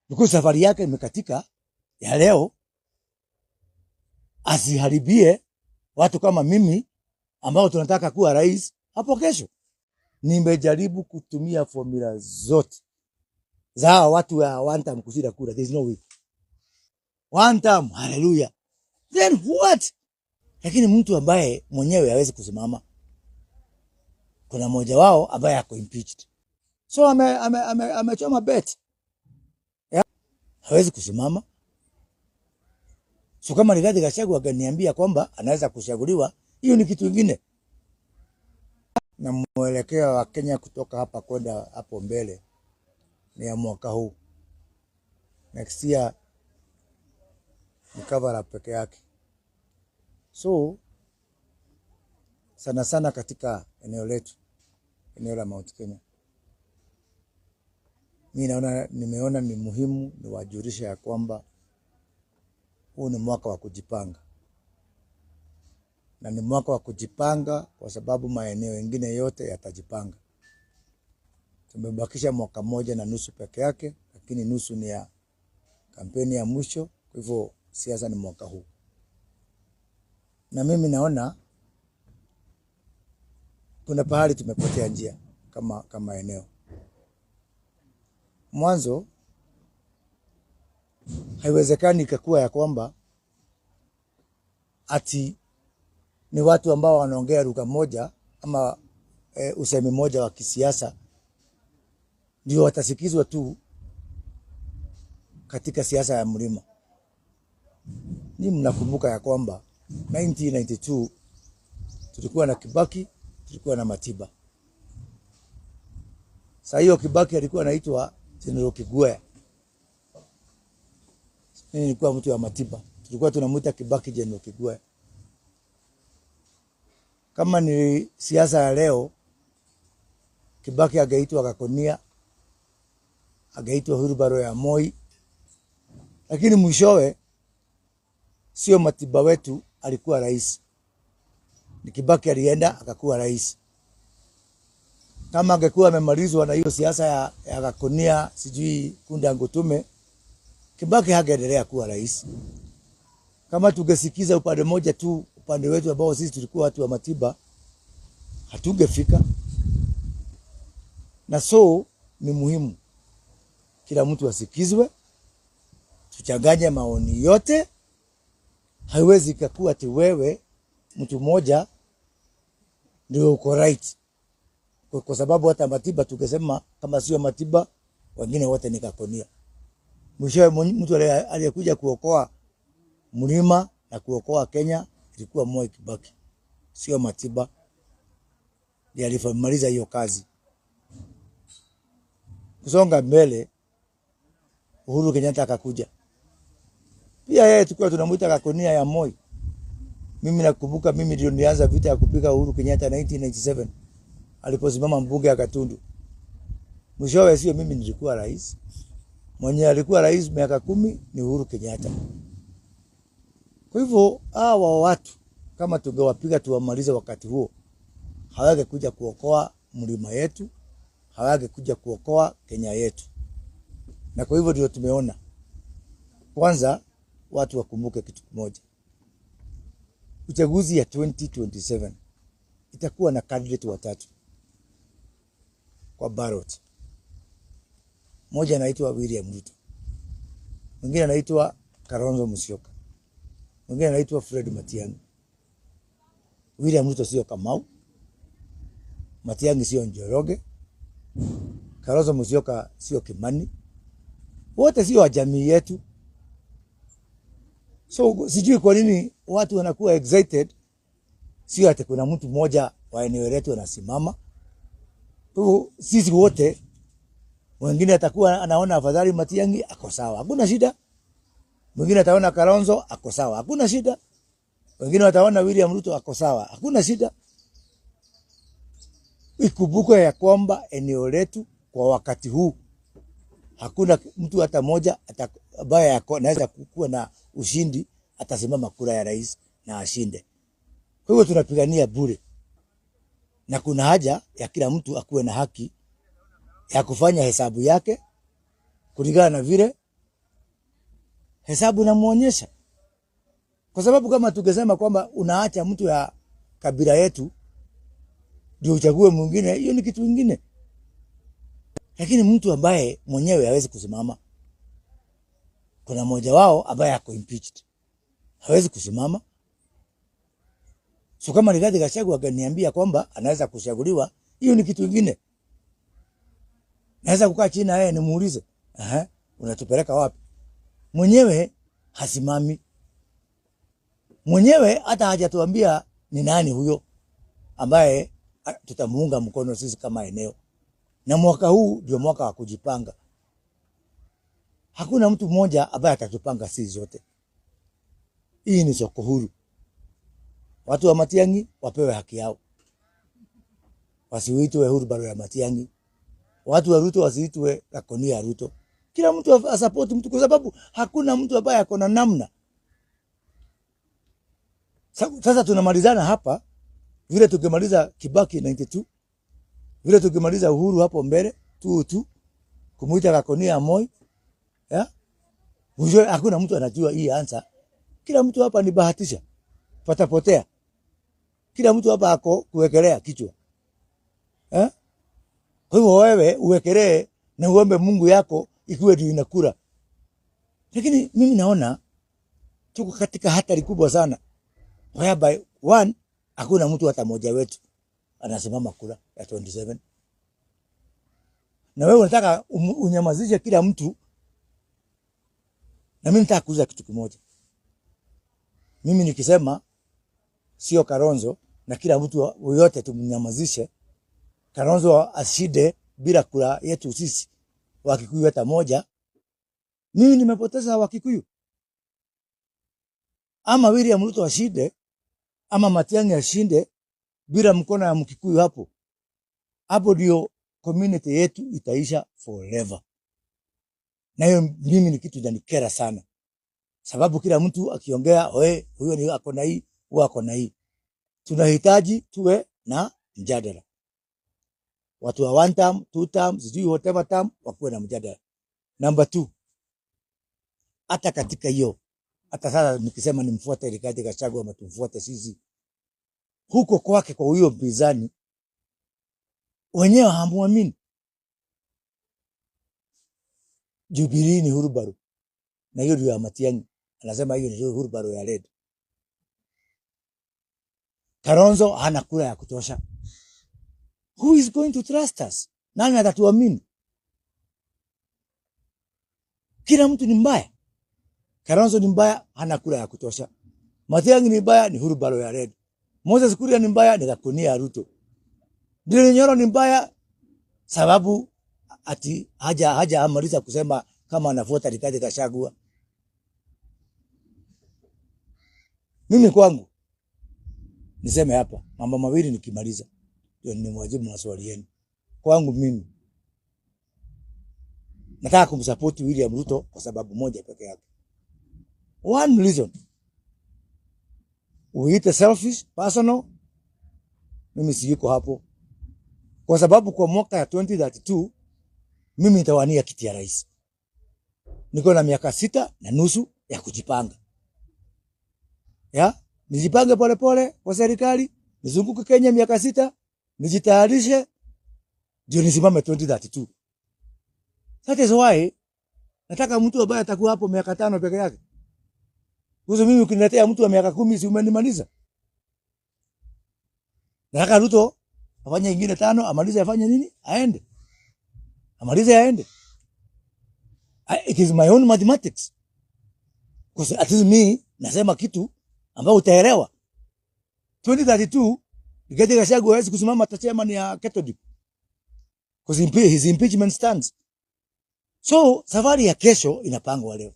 Because safari yake imekatika ya leo, asiharibie watu kama mimi ambao tunataka kuwa rais hapo kesho. Nimejaribu kutumia formula zote za watu wa one time kushinda kura. There is no way. One time, hallelujah. Then what? Lakini mtu ambaye mwenyewe hawezi kusimama. Kuna mmoja wao ambaye ako impeached. So amechoma bet. Hawezi kusimama. So kama Rigathi Gachagua akaniambia kwamba anaweza kuchaguliwa, hiyo ni kitu kingine. Na mwelekeo wa Kenya kutoka hapa kwenda hapo mbele ni ya mwaka huu. Next year ni cover up peke yake. So sana sana katika eneo letu, eneo la Mount Kenya, nimeona ni muhimu niwajulishe ya kwamba huu ni mwaka wa kujipanga. Na ni mwaka wa kujipanga kwa sababu maeneo mengine yote yatajipanga. Tumebakisha mwaka moja na nusu peke yake, lakini nusu ni ya kampeni ya mwisho. Kwa hivyo siasa ni mwaka huu. Na mimi naona kuna pahali tumepotea njia kama eneo. Mwanzo haiwezekani ikakuwa ya kwamba ati ni watu ambao wanaongea lugha moja ama usemi moja wa kisiasa ndio watasikizwa tu katika siasa ya mlima. Ni mnakumbuka ya kwamba 1992 tulikuwa na Kibaki, tulikuwa na Matiba. Sasa hiyo Kibaki alikuwa anaitwa General Kigwea. Mimi nilikuwa mtu wa Matiba. Tulikuwa tunamuita Kibaki General Kigwea. Kama ni siasa ya leo, Kibaki ageitwa Gakonia, ageitwa Hurubaro ya Moi. Lakini mwishowe sio Matiba wetu alikuwa rais. Ni Kibaki alienda akakuwa rais. Kama angekuwa amemalizwa na hiyo siasa ya Gakonia, sijui Kunda Ngutume, Kibaki hangeendelea kuwa rais. Kama tungesikiza upande moja tu, upande wetu ambao sisi tulikuwa watu wa Matiba, hatungefika. Na so ni muhimu kila mtu asikizwe, tuchanganye maoni yote. Haiwezi kuwa ati wewe mtu mmoja ndio uko right. Kwa sababu hata Matiba tukisema kama sio Matiba, wengine wote ni Gakonia. Mwisho mtu aliyekuja kuokoa mlima na kuokoa Kenya ilikuwa Moi Kibaki, sio Matiba. Ndiye alifamaliza hiyo kazi. Kusonga mbele, Uhuru Kenyatta akakuja. Pia yeye tulikuwa tunamuita Gakonia ya Moi. Mimi nakumbuka mimi ndio nilianza vita ya kupiga Uhuru Kenyatta 1997. Aliposimama mbunge ya Gatundu. Mwishowe sio mimi nilikuwa rais. Mwenye alikuwa rais miaka 10 ni Uhuru Kenyatta. Kwa hivyo hawa watu kama tungewapiga tuwamalize wakati huo, hawangekuja kuokoa mlima yetu, hawangekuja kuokoa Kenya yetu. Na kwa hivyo ndio tumeona kwanza watu wakumbuke kitu kimoja. Uchaguzi ya 2027 itakuwa na candidate watatu kwa ballot. Mmoja anaitwa William Ruto. Mwingine anaitwa Kalonzo Musyoka. Mwingine anaitwa Fred Matiang'i. William Ruto sio Kamau. Matiang'i sio Njoroge. Kalonzo Musyoka sio Kimani. Wote sio wa jamii yetu. So sijui kwa nini watu wanakuwa excited. Sio ati kuna mtu mmoja wa eneo letu anasimama. Sisi wote, mwingine atakuwa anaona afadhali Matiang'i ako sawa, hakuna shida. Mwingine ataona Kalonzo ako sawa, hakuna shida. Wengine wataona William Ruto ako sawa, hakuna shida. Ikumbukwe ya kwamba eneo letu kwa wakati huu hakuna mtu hata mmoja ambaye anaweza kuwa na ushindi atasimama kura ya rais na ashinde. Kwa hiyo tunapigania bure. Na kuna haja ya kila mtu akuwe na haki ya kufanya hesabu yake kulingana na vile hesabu inamuonyesha. Kwa sababu kama tukisema kwamba unaacha mtu ya kabila yetu ndio uchague mwingine, hiyo ni kitu kingine. Lakini mtu ambaye mwenyewe hawezi kusimama, kuna mmoja wao ambaye ako impeached, hawezi kusimama. So kama Rigathi Gachagua akaniambia kwamba anaweza kuchaguliwa, hiyo ni kitu kingine. Naweza kukaa chini na yeye nimuulize, unatupeleka wapi? Mwenyewe hasimami. Mwenyewe hata hajatuambia ni nani huyo ambaye tutamuunga mkono sisi kama eneo. Na mwaka huu ndio mwaka wa kujipanga. Hakuna mtu mmoja ambaye atatupanga sisi zote. Hii ni soko huru. Watu wa Matiang'i wapewe haki yao. Wasiitwe Wheelbarrow ya Matiang'i. Watu wa Ruto wasiitwe Kakoni ya Ruto. Kila mtu asupport mtu, kwa sababu hakuna mtu ambaye ako na namna. Sasa tunamalizana hapa vile tukimaliza Kibaki 92, vile tukimaliza Uhuru hapo mbele tu kumuita Kakoni ya Moi, ya mwisho hakuna mtu anajua hii answer. Kila mtu hapa ni bahatisha, patapotea. Kila mtu hapa ako kuwekelea kichwa, kwa hivyo wewe uwekelee na uombe Mungu yako ikiwe ndio inakula. Lakini mimi naona tuko katika hatari kubwa sana, whereby one, hakuna mtu hata mmoja wetu anasimama kura ya 27. Na wewe unataka unyamazishe kila mtu. Na mimi nataka kuuza kitu kimoja. Mimi nikisema sio Kalonzo na kila mtu yote tumnyamazishe, Kalonzo ashide bila kura yetu sisi Wakikuyu hata moja, mimi nimepoteza Wakikuyu. Ama William Ruto ashide, ama Matiang'i ashinde bila mkono ya Mkikuyu hapo. Hapo ndio community yetu itaisha forever. Na hiyo mimi ni kitu inanikera sana. Sababu kila mtu akiongea, huyo ni ako na hii, huyo ako na hii. Tunahitaji tuwe na mjadala. Watu wa 1 term, 2 term, sijui whatever term, wakuwe na mjadala. Number 2, hata katika hiyo, hata sasa nikisema nimfuate Rigathi Gachagua ama tumfuate sisi, huko kwake kwa huyo mpinzani, wenyewe hamuamini. Jubilee ni Wheelbarrow, na hiyo ndio ya Matiang'i. Anasema hiyo ni Wheelbarrow ya red. Kalonzo hana kura ya kutosha. Who is going to trust us? Nani atatuamini? Kila mtu ni mbaya. Kalonzo ni mbaya, hana kura ya kutosha. Matiang'i ni mbaya, ni Wheelbarrow ya red. Moses Kuria ni mbaya, ni Kakoni ya Ruto. Ndini Nyoro ni mbaya, sababu ati haja amaliza kusema kama anafuata Rigathi Gachagua. Mimi kwangu niseme hapa mambo mawili nikimaliza ndio nimwajibu maswali yenu. Kwangu mimi nataka kumsupport William Ruto kwa sababu moja pekee yake. One reason. Uite selfish, personal, mimi siyuko hapo. Kwa sababu kwa mwaka ya 2032 mimi nitawania kiti ya rais. Niko na miaka 6.5 ya kujipanga. Nijipange pole pole kwa serikali, nizunguke Kenya miaka 6, nijitayarishe ndio nisimame 2032. That is why nataka mtu ambaye atakuwa hapo miaka 5 peke yake. Kwa mimi ukiniletea mtu wa miaka 10 si umenimaliza. Nataka Ruto afanye ingine 5, amalize afanye nini? Aende. Amalize aende. It is my own mathematics. Because at least me nasema kitu ambao utaelewa. 2032 Rigathi Gachagua hawezi kusimama atachema ni ya Catholic. Because his impeachment stands. So safari ya kesho inapangwa leo.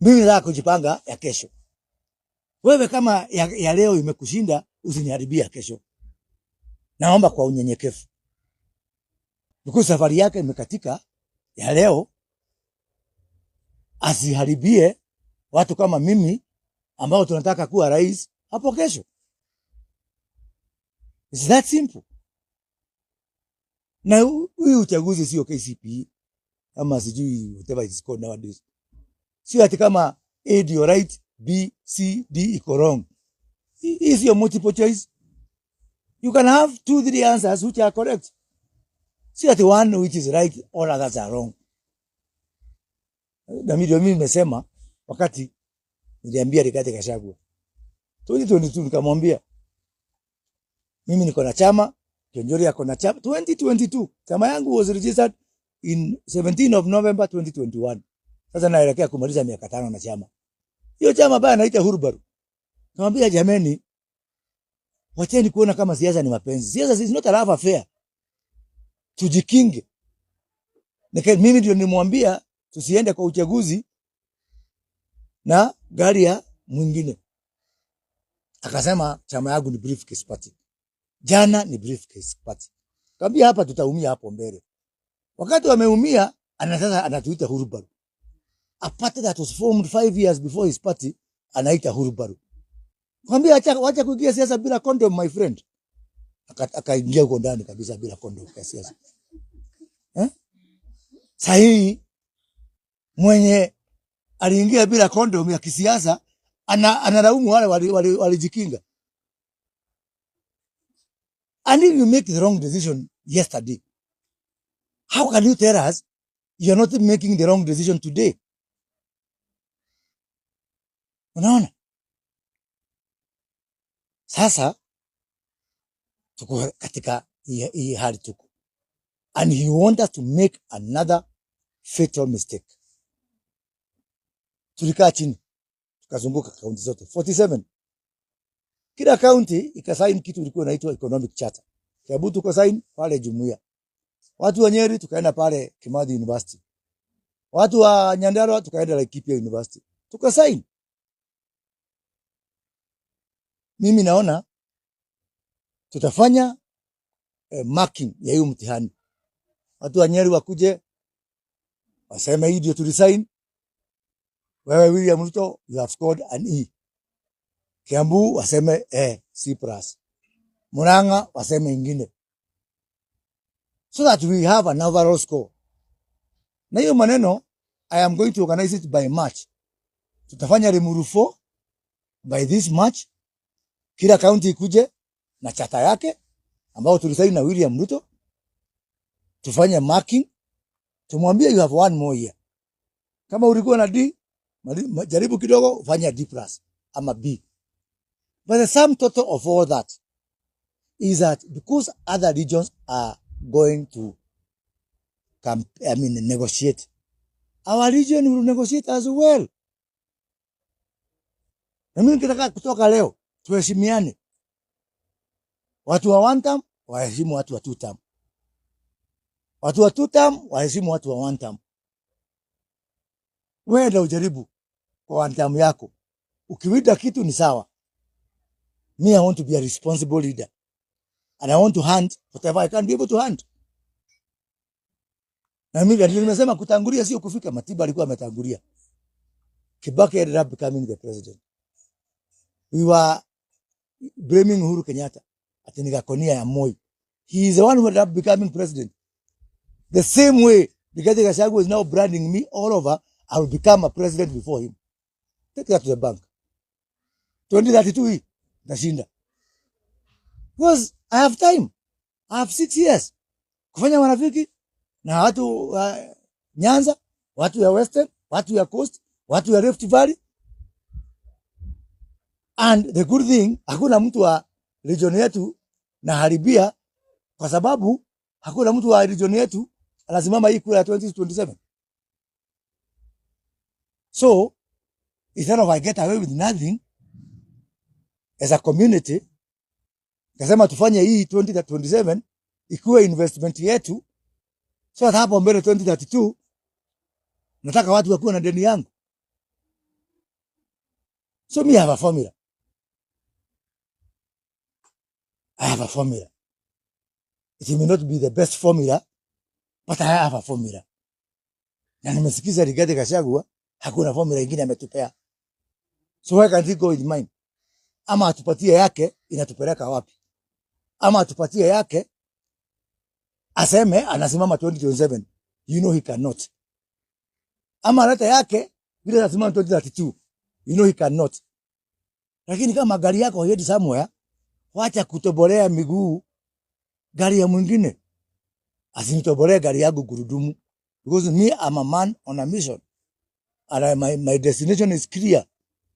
Mimi nataka kujipanga ya kesho. Wewe kama ya leo imekushinda, usiniharibia kesho. Naomba kwa unyenyekevu. Because safari yake imekatika ya leo, asiharibie watu kama mimi ambao tunataka kuwa rais hapo kesho. It's that simple. Na huyu uchaguzi sio KCPE ama sijui whatever it's called nowadays. Sio ati kama A ndio right, B, C, D iko wrong. Is your multiple choice. You can have 2-3 answers which are correct. Sio ati one which is right, all others are wrong. Na mimi nimesema wakati niliambia Rigathi Gachagua 2022, nikamwambia mimi niko na chama, Kionjori yako na chama. 2022 chama yangu was registered in 17 of November 2021. Sasa naelekea kumaliza miaka 5 na chama. Hiyo chama baya naita Hurbaru. Namwambia jameni, wacheni kuona kama siasa ni mapenzi. Siasa is not a love affair. Tujikinge. Mimi ndio nimwambia tusiende kwa uchaguzi na gari ya mwingine. Akasema chama yangu ni briefcase party. Jana ni briefcase party. Kaambia hapa tutaumia hapo mbele. Wakati wameumia, sasa anatuita Hurbaru. A party that was formed 5 years before his party anaita Hurbaru. Kaambia acha kuingia siasa bila condom my friend. Akaingia huko ndani kabisa bila condom kwa siasa. Sahi mwenye aliingia bila condom ya kisiasa analaumu wale walijikinga. And if you make the wrong decision yesterday, how can you tell us you're not making the wrong decision today? Unaona? Sasa tuko katika hii hali tuko. And he wants us to make another fatal mistake. Tulikaa chini, tukazunguka kaunti zote 47. Kila kaunti ikasaini kitu ilikuwa inaitwa economic charter. Kiambu tuko sign pale Jumuiya. Watu wa Nyeri tukaenda pale Kimathi University. Watu wa Nyandarua tukaenda Laikipia University. Tukasaini. Mimi naona tutafanya marking ya hiyo mtihani. Watu wa Nyeri wakuje waseme hii ndio tulisign. Wewe William Ruto, you have scored an E. Kiambu waseme C+. Murang'a waseme ingine. So that we have an overall score. Na hiyo maneno, I am going to organize it by March. Tutafanya Limuru 4 by this March. Kila county ikuje na chata yake ambao tulisaini na William Ruto. Tufanye marking. Tumwambie you have one more year. Kama ulikuwa na D, jaribu kidogo ufanye D+ ama B. But the sum total of all that is that because other regions are going to negotiate, our region will negotiate as well. Na mimi nikitaka kutoka leo, tuheshimiane. Watu wa one term, waheshimu watu wa two term. Watu wa two term, waheshimu watu wa one term. Wewe ndio ujaribu kwa one term yako. Ukiwida kitu ni sawa. Me, I want to be a responsible leader. And I want to hunt whatever I can be able to hunt. Na mimi ndio nimesema kutangulia sio kufika. Matiba alikuwa ametangulia. Kibaki ended up becoming the president. We were blaming Uhuru Kenyatta ati ni gakonia ya Moi. He is the one who ended up becoming president. The same way Rigathi Gachagua is now branding me all over, I will become a president before him. Take that to the bank. 2032 nashinda. Because I have time. I have 6 years. Kufanya marafiki na watu Nyanza, watu ya Western, watu ya Coast, watu ya Rift Valley. And the good thing, hakuna mtu wa region yetu na haribia kwa sababu hakuna mtu wa region yetu anasimama hii kura ya 2027. So, instead of I get away with nothing, as a community, kasema tufanye hii 2027 ikuwe investment yetu. So that hapo mbele 2032 nataka watu wakuwe na deni yangu. So me have a formula. I have a formula. It may not be the best formula, but I have a formula. Na nimesikiza Rigathi Gachagua, hakuna formula ingine ametupea. So why can't he go with mine? Ama atupatie yake inatupeleka wapi? Ama atupatie yake aseme anasimama 2027. You know he cannot. Ama aleta yake Vile lazima 2032. You know he cannot. Lakini kama gari yako head somewhere, wacha kutobolea miguu gari ya mwingine. Asinitobolee gari yangu gurudumu. Because me, I'm a man on a mission. And my destination is clear.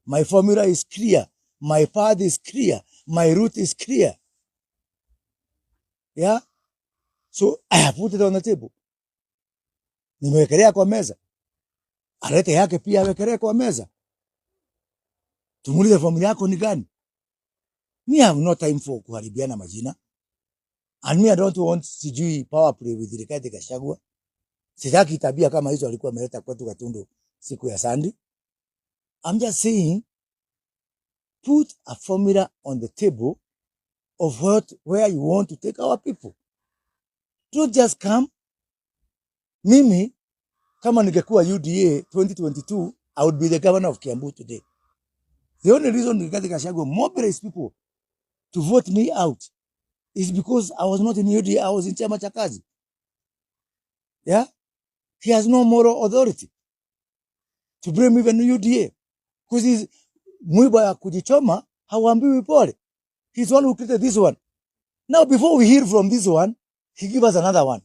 My formula is clear. My path is clear. My route is clear. Yeah? So I have put it on the table. Nimewekelea kwa meza. Alete yake pia awekelea kwa meza. Tumulize formula yako ni gani? Me have no time for kuharibiana majina. And me I don't want sijui power play with Rigathi Gachagua. Sitaki tabia kama hizo alikuwa ameleta kwetu Gatundu siku ya Sunday. I'm just saying, put a formula on the table of where you want to take our people. Don't just come. Mimi, kama ningekuwa UDA 2022, I would be the governor of Kiambu today. The only reason Rigathi Gachagua mobilized people to vote me out is because I was not in UDA, I was in Chama cha Kazi. Yeah? He has no moral authority to blame even UDA. Because he's mwiba ya kujichoma, hawambiwi pole. He's the one who created this one. Now, before we hear from this one, he give us another one.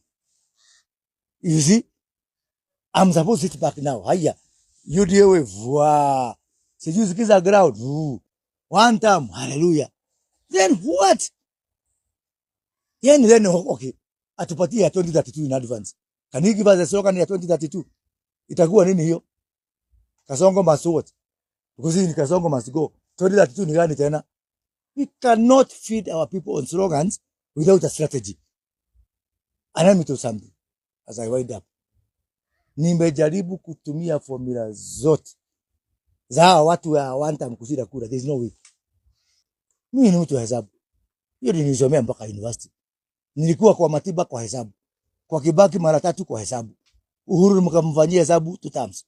You see? I'm supposed to sit back now. Haya. UDA we vwa. Sijui sikiza ground. One time. Hallelujah. Then what? Then okay. Atupatie ya 2032 in advance. Can he give us a slogan ya 2032? Itakuwa nini hiyo? Kasongo must what? Because in Kasongo must go. 2032 ni gani tena? We cannot feed our people on slogans without a strategy. And let me tell you something as I wind up. Nimejaribu kutumia formula zote za watu wa wanta mkusida kura. There's no way. Mimi ni mtu wa hesabu. Hiyo nilisomea mpaka university. Nilikuwa kwa Matiba kwa hesabu. Kwa Kibaki mara 3 kwa hesabu. Uhuru mkamfanyia hesabu 2 times.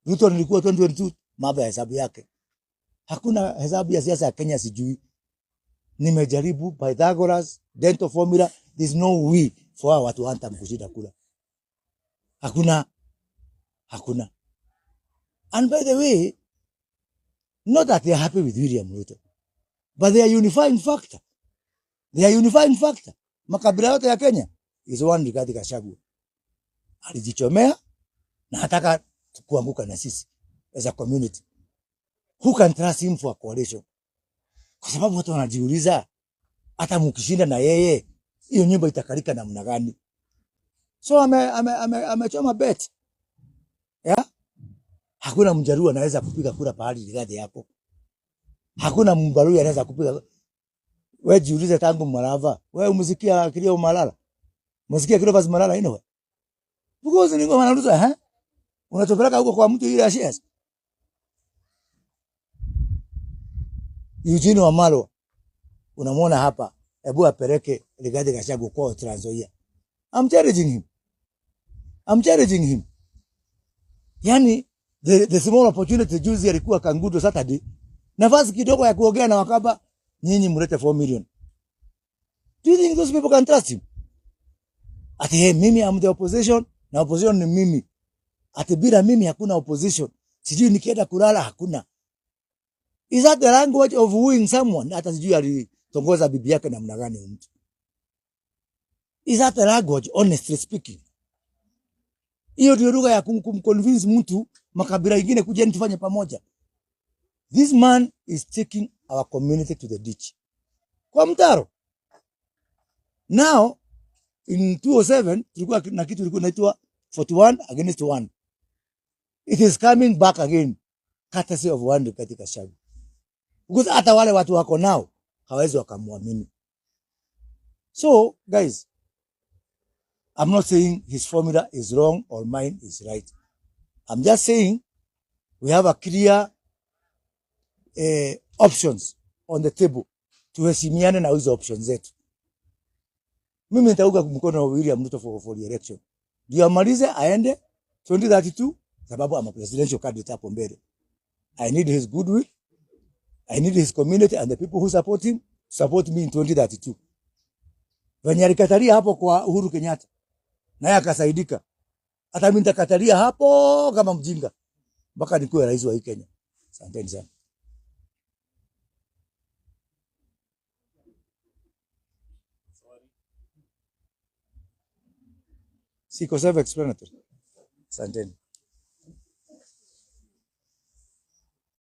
Ruto nilikuwa 2022 mambo ya hesabu yake. Hakuna hesabu ya siasa ya Kenya sijui. Nimejaribu Pythagoras, dental formula, there's no way for watu wanta mkusida kura. Hakuna. And by the way, not that they are happy with William Ruto, but they are unifying factor. Makabila yote ya Kenya is one Rigathi Gachagua. Alijichomea na hataka kuanguka na sisi as a community. Who can trust him for a coalition? Kwa sababu watu wanajiuliza hata mkishinda na yeye hiyo nyumba itakalika namna gani? So amechoma bet. Yeah? Hakuna Mjaruo anaweza kupiga kura pahali Rigathi yako. Hakuna Mbaluya anaweza kupiga. Wewe jiulize tangu Malava. Wewe umesikia kilio Malala? Umesikia kilio basi Malala ino? Because ni ngoma naruza unatopeleka huko kwa mtu ile ashes. Eugene Wamalwa unamwona hapa, hebu apeleke Rigathi Gachagua kwa Trans Nzoia. I'm challenging him. Yani the small opportunity juzi alikuwa Kangudo Saturday. Nafasi kidogo ya kuongea na Wakamba, nyinyi mlete 4 million. Do you think those people can trust him? Ati mimi am the opposition na opposition ni mimi. Ati bila mimi hakuna opposition. Sijui nikienda kulala hakuna. Is that the language of wooing someone? Hata sijui alitongoza bibi yake namna gani mtu. Is that the language, honestly speaking? Hiyo ndio lugha ya kumconvince mtu makabila mengine kuja tufanye pamoja. This man is taking our community to the ditch. Kwa mtaro. Now, in 2007, tulikuwa na kitu ilikuwa inaitwa 41 against 1. It is coming back again. Courtesy of one Rigathi Gachagua. Because hata wale watu wako nao hawezi wakamwamini. So, guys, I'm not saying his formula is wrong or mine is right. I'm just saying we have a clear options on the table. Tuheshimiane na hizo options zetu. Mimi nitauga mkono wa William Ruto for election. Ndio amalize aende 2032 sababu ama presidential candidate hapo mbele. I need his goodwill. I need his community and the people who support him support me in 2032. Wenye alikatalia hapo kwa Uhuru Kenyatta naye akasaidika. Hata mimi nitakatalia hapo kama mjinga. mpaka nikuwe rais wa hii Kenya. Asanteni sana. Siko self explanatory. Asanteni.